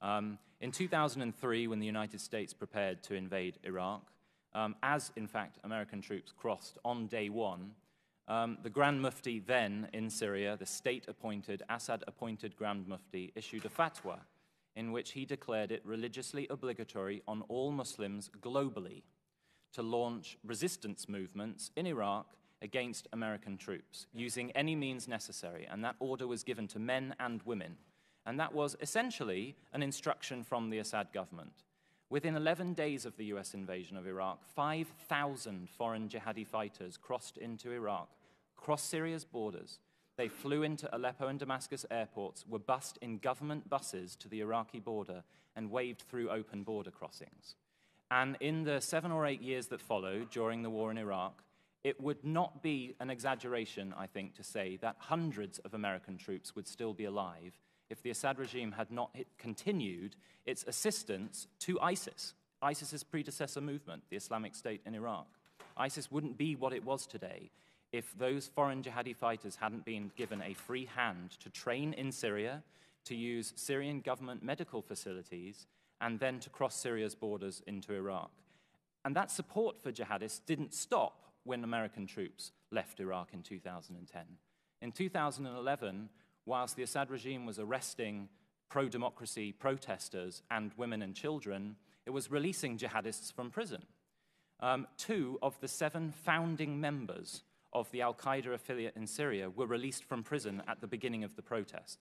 In 2003, when the United States prepared to invade Iraq, as in fact American troops crossed on day one, the Grand Mufti then in Syria, the state-appointed, Assad-appointed Grand Mufti, issued a fatwa in which he declared it religiously obligatory on all Muslims globally to launch resistance movements in Iraq against American troops, using any means necessary, and that order was given to men and women. And that was essentially an instruction from the Assad government. Within 11 days of the US invasion of Iraq, 5,000 foreign jihadi fighters crossed into Iraq, crossed Syria's borders. They flew into Aleppo and Damascus airports, were bussed in government buses to the Iraqi border, and waved through open border crossings. And in the 7 or 8 years that followed, during the war in Iraq, it would not be an exaggeration, I think, to say that hundreds of American troops would still be alive if the Assad regime had not continued its assistance to ISIS, ISIS's predecessor movement, the Islamic State in Iraq. ISIS wouldn't be what it was today if those foreign jihadi fighters hadn't been given a free hand to train in Syria, to use Syrian government medical facilities, and then to cross Syria's borders into Iraq. And that support for jihadists didn't stop when American troops left Iraq in 2010. In 2011, whilst the Assad regime was arresting pro-democracy protesters and women and children, it was releasing jihadists from prison. 2 of the 7 founding members of the Al-Qaeda affiliate in Syria were released from prison at the beginning of the protests.